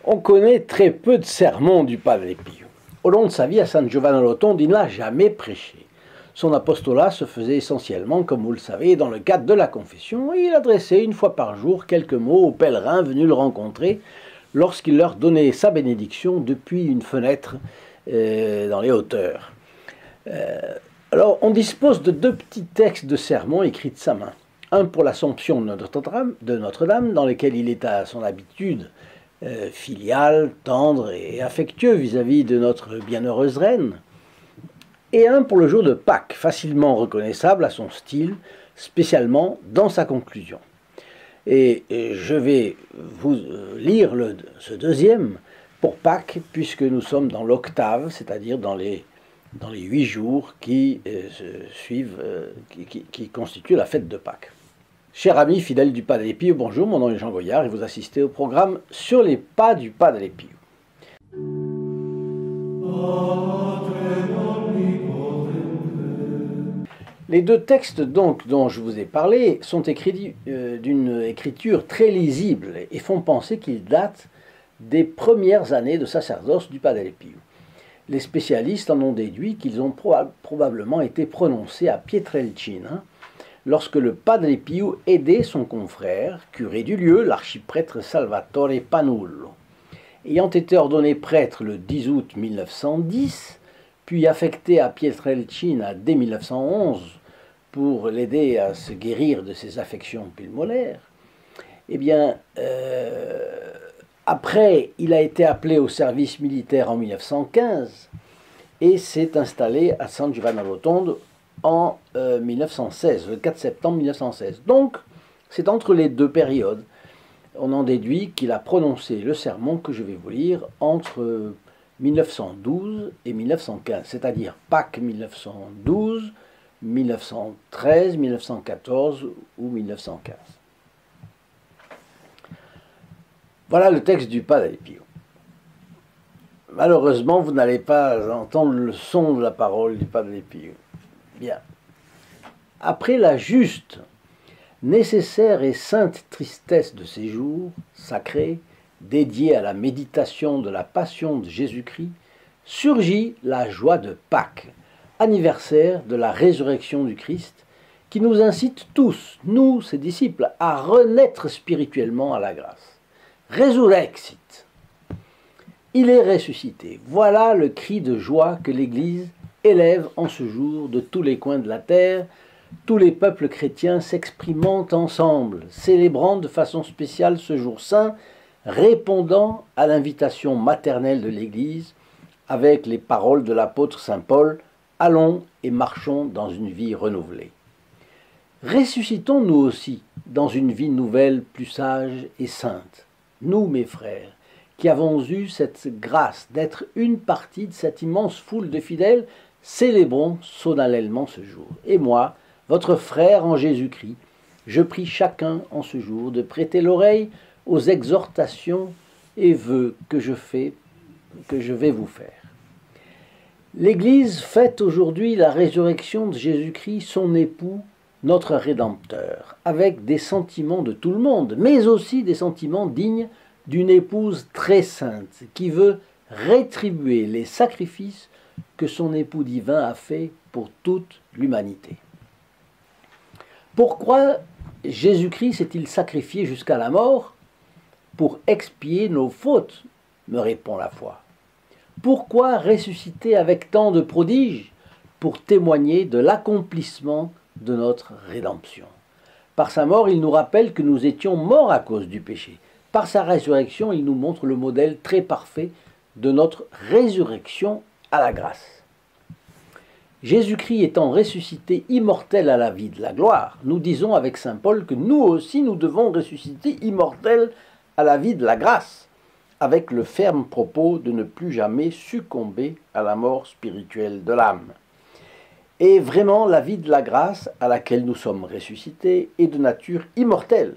On connaît très peu de sermons du Padre Pio. Au long de sa vie à San Giovanni Rotondo, il n'a jamais prêché. Son apostolat se faisait essentiellement, comme vous le savez, dans le cadre de la confession, et il adressait une fois par jour quelques mots aux pèlerins venus le rencontrer lorsqu'il leur donnait sa bénédiction depuis une fenêtre dans les hauteurs. Alors, on dispose de deux petits textes de sermons écrits de sa main. Un pour l'Assomption de Notre-Dame, dans lequel il est à son habitude filial, tendre et affectueux vis-à-vis de notre bienheureuse reine, et un pour le jour de Pâques, facilement reconnaissable à son style, spécialement dans sa conclusion. Et je vais vous lire ce deuxième pour Pâques, puisque nous sommes dans l'octave, c'est-à-dire dans les 8 jours qui suivent, qui constituent la fête de Pâques. Chers amis fidèles du Padre Pio, bonjour, mon nom est Jean Goyard et vous assistez au programme Sur les pas du Padre Pio. Les deux textes donc dont je vous ai parlé sont écrits d'une écriture très lisible et font penser qu'ils datent des premières années de sacerdoce du Padre Pio. Les spécialistes en ont déduit qu'ils ont probablement été prononcés à Pietrelcina, lorsque le Padre Pio aidait son confrère, curé du lieu, l'archiprêtre Salvatore Panullo. Ayant été ordonné prêtre le 10 août 1910, puis affecté à Pietrelcina dès 1911 pour l'aider à se guérir de ses affections pulmonaires, après, il a été appelé au service militaire en 1915 et s'est installé à San Giovanni Rotondo en 1916, le 4 septembre 1916. Donc, c'est entre les deux périodes. On en déduit qu'il a prononcé le sermon que je vais vous lire entre 1912 et 1915, c'est-à-dire Pâques 1912, 1913, 1914 ou 1915. Voilà le texte du Padre Pio. Malheureusement, vous n'allez pas entendre le son de la parole du Padre Pio. Bien. Après la juste, nécessaire et sainte tristesse de ces jours sacrés, dédiés à la méditation de la passion de Jésus-Christ, surgit la joie de Pâques, anniversaire de la résurrection du Christ, qui nous incite tous, nous, ses disciples, à renaître spirituellement à la grâce. Resurrexit. Il est ressuscité. Voilà le cri de joie que l'Église élève en ce jour de tous les coins de la terre, tous les peuples chrétiens s'exprimant ensemble, célébrant de façon spéciale ce jour saint, répondant à l'invitation maternelle de l'Église avec les paroles de l'apôtre saint Paul, « Allons et marchons dans une vie renouvelée ». Ressuscitons nous aussi dans une vie nouvelle, plus sage et sainte. Nous, mes frères, qui avons eu cette grâce d'être une partie de cette immense foule de fidèles, célébrons solennellement ce jour. Et moi, votre frère en Jésus-Christ, je prie chacun en ce jour de prêter l'oreille aux exhortations et vœux que je vais vous faire. L'Église fête aujourd'hui la résurrection de Jésus-Christ, son époux, notre Rédempteur, avec des sentiments de tout le monde, mais aussi des sentiments dignes d'une épouse très sainte, qui veut rétribuer les sacrifices que son époux divin a faits pour toute l'humanité. Pourquoi Jésus-Christ s'est-il sacrifié jusqu'à la mort? Pour expier nos fautes, me répond la foi. Pourquoi ressusciter avec tant de prodiges? Pour témoigner de l'accomplissement de notre rédemption. Par sa mort, il nous rappelle que nous étions morts à cause du péché. Par sa résurrection, il nous montre le modèle très parfait de notre résurrection à la grâce. Jésus-Christ étant ressuscité immortel à la vie de la gloire, nous disons avec saint Paul que nous aussi nous devons ressusciter immortels à la vie de la grâce, avec le ferme propos de ne plus jamais succomber à la mort spirituelle de l'âme. Et vraiment, la vie de la grâce à laquelle nous sommes ressuscités est de nature immortelle,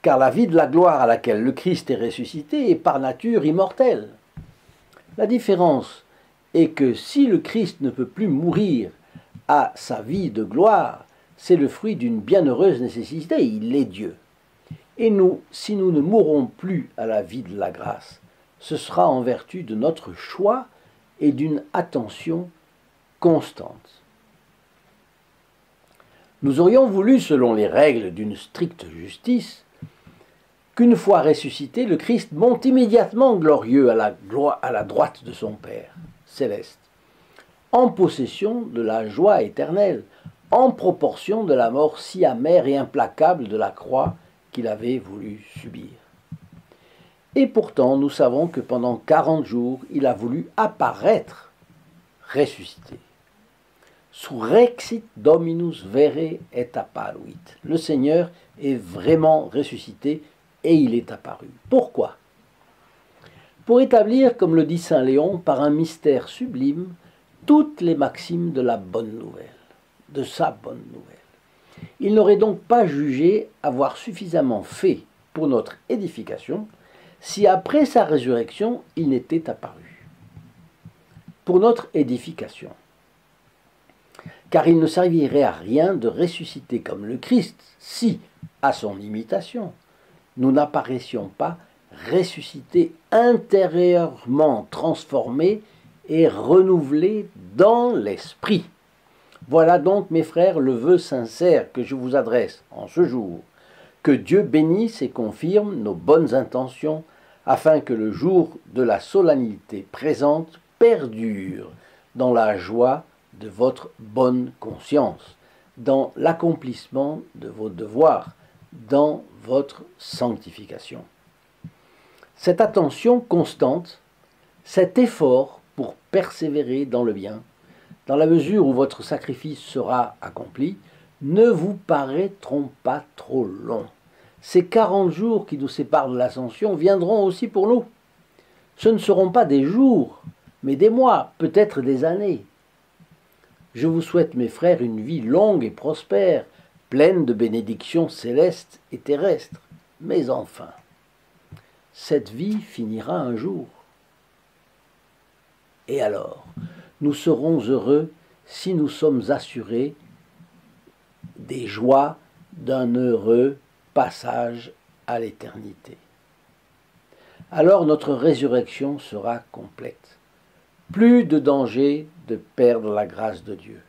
car la vie de la gloire à laquelle le Christ est ressuscité est par nature immortelle. La différence est que si le Christ ne peut plus mourir à sa vie de gloire, c'est le fruit d'une bienheureuse nécessité, il est Dieu. Et nous, si nous ne mourrons plus à la vie de la grâce, ce sera en vertu de notre choix et d'une attention constante. Nous aurions voulu, selon les règles d'une stricte justice, qu'une fois ressuscité, le Christ monte immédiatement glorieux à la droite de son Père céleste, en possession de la joie éternelle, en proportion de la mort si amère et implacable de la croix qu'il avait voulu subir. Et pourtant, nous savons que pendant 40 jours, il a voulu apparaître ressuscité. Surrexit Dominus vere et apparuit. Le Seigneur est vraiment ressuscité et il est apparu. Pourquoi? Pour établir, comme le dit saint Léon, par un mystère sublime, toutes les maximes de la bonne nouvelle, de sa bonne nouvelle. Il n'aurait donc pas jugé avoir suffisamment fait pour notre édification si après sa résurrection, il n'était apparu. Pour notre édification. Car il ne servirait à rien de ressusciter comme le Christ si, à son imitation, nous n'apparaissions pas ressuscités intérieurement transformés et renouvelés dans l'esprit. Voilà donc, mes frères, le vœu sincère que je vous adresse en ce jour. Que Dieu bénisse et confirme nos bonnes intentions, afin que le jour de la solennité présente perdure dans la joie de votre bonne conscience, dans l'accomplissement de vos devoirs, dans votre sanctification. Cette attention constante, cet effort pour persévérer dans le bien, dans la mesure où votre sacrifice sera accompli, ne vous paraîtront pas trop longs. Ces 40 jours qui nous séparent de l'ascension viendront aussi pour nous. Ce ne seront pas des jours, mais des mois, peut-être des années. Je vous souhaite, mes frères, une vie longue et prospère, pleine de bénédictions célestes et terrestres. Mais enfin, cette vie finira un jour. Et alors, nous serons heureux si nous sommes assurés des joies d'un heureux passage à l'éternité. Alors notre résurrection sera complète. Plus de danger de perdre la grâce de Dieu.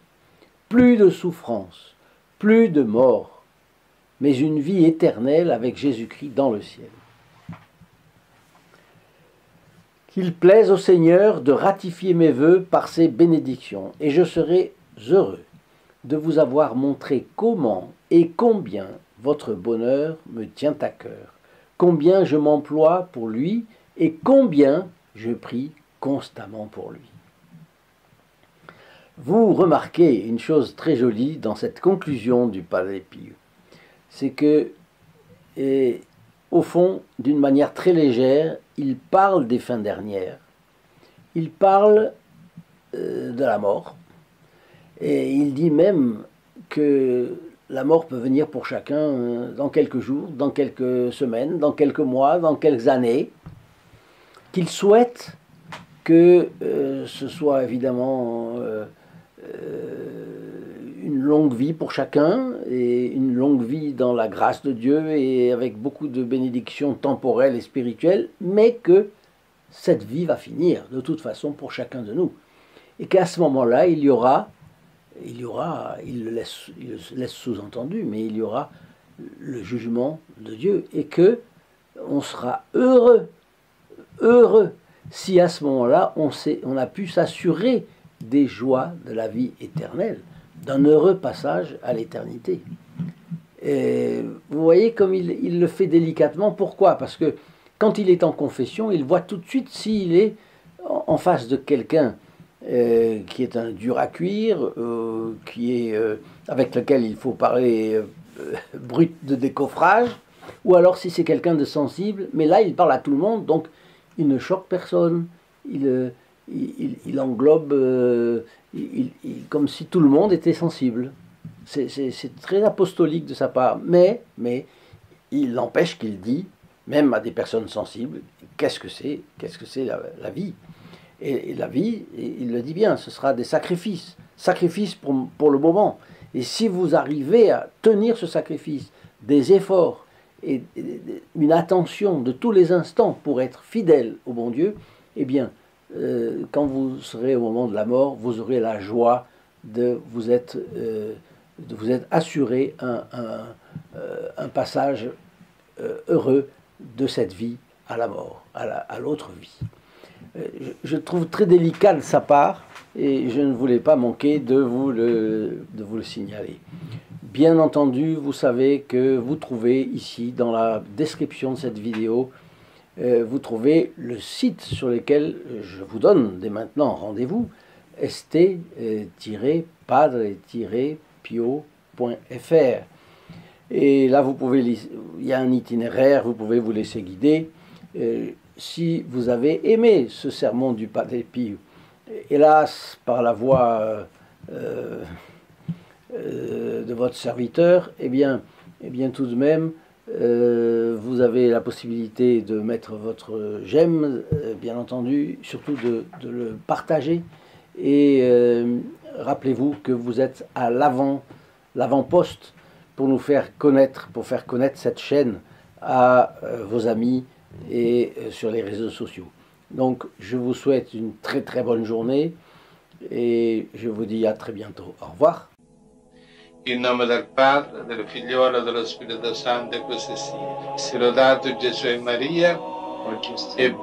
Plus de souffrance, plus de mort, mais une vie éternelle avec Jésus-Christ dans le ciel. Qu'il plaise au Seigneur de ratifier mes vœux par ses bénédictions, et je serai heureux de vous avoir montré comment et combien votre bonheur me tient à cœur, combien je m'emploie pour lui et combien je prie constamment pour lui. Vous remarquez une chose très jolie dans cette conclusion du Padre Pio, c'est que, au fond, d'une manière très légère, il parle des fins dernières, il parle de la mort, et il dit même que la mort peut venir pour chacun dans quelques jours, dans quelques semaines, dans quelques mois, dans quelques années, qu'il souhaite que ce soit évidemment une longue vie pour chacun, et une longue vie dans la grâce de Dieu et avec beaucoup de bénédictions temporelles et spirituelles, mais que cette vie va finir de toute façon pour chacun de nous. Et qu'à ce moment-là, il le laisse sous-entendu, mais il y aura le jugement de Dieu, et que on sera heureux si à ce moment-là on a pu s'assurer des joies de la vie éternelle, d'un heureux passage à l'éternité. Et vous voyez comme il le fait délicatement. Pourquoi? Parce que quand il est en confession, il voit tout de suite s'il est en face de quelqu'un qui est un dur à cuire, avec lequel il faut parler brut de décoffrage, ou alors si c'est quelqu'un de sensible, mais là il parle à tout le monde, donc il ne choque personne, il englobe comme si tout le monde était sensible. C'est très apostolique de sa part, mais il n'empêche qu'il dit, même à des personnes sensibles, qu'est-ce que c'est la vie. Et la vie, il le dit bien, ce sera des sacrifices pour le moment. Et si vous arrivez à tenir ce sacrifice, des efforts, une attention de tous les instants pour être fidèle au bon Dieu, eh bien, quand vous serez au moment de la mort, vous aurez la joie de vous être assuré un passage heureux de cette vie à la mort, à l'autre vie. Je trouve très délicat de sa part et je ne voulais pas manquer de vous le signaler. Bien entendu, vous savez que vous trouvez ici, dans la description de cette vidéo, vous trouvez le site sur lequel je vous donne dès maintenant rendez-vous, st-padre-pio.fr. Et là, vous pouvez, il y a un itinéraire, vous pouvez vous laisser guider. Si vous avez aimé ce sermon du Padre Pio, hélas, par la voix de votre serviteur, eh bien tout de même, vous avez la possibilité de mettre votre j'aime, bien entendu, surtout de le partager. Et rappelez-vous que vous êtes à l'avant-poste pour nous faire connaître, cette chaîne à vos amis et sur les réseaux sociaux. Donc, je vous souhaite une très très bonne journée et je vous dis à très bientôt. Au revoir. In nome del Padre, del Figliolo e dello Spirito Santo, e così sia. Sia lodato Gesù e Maria, e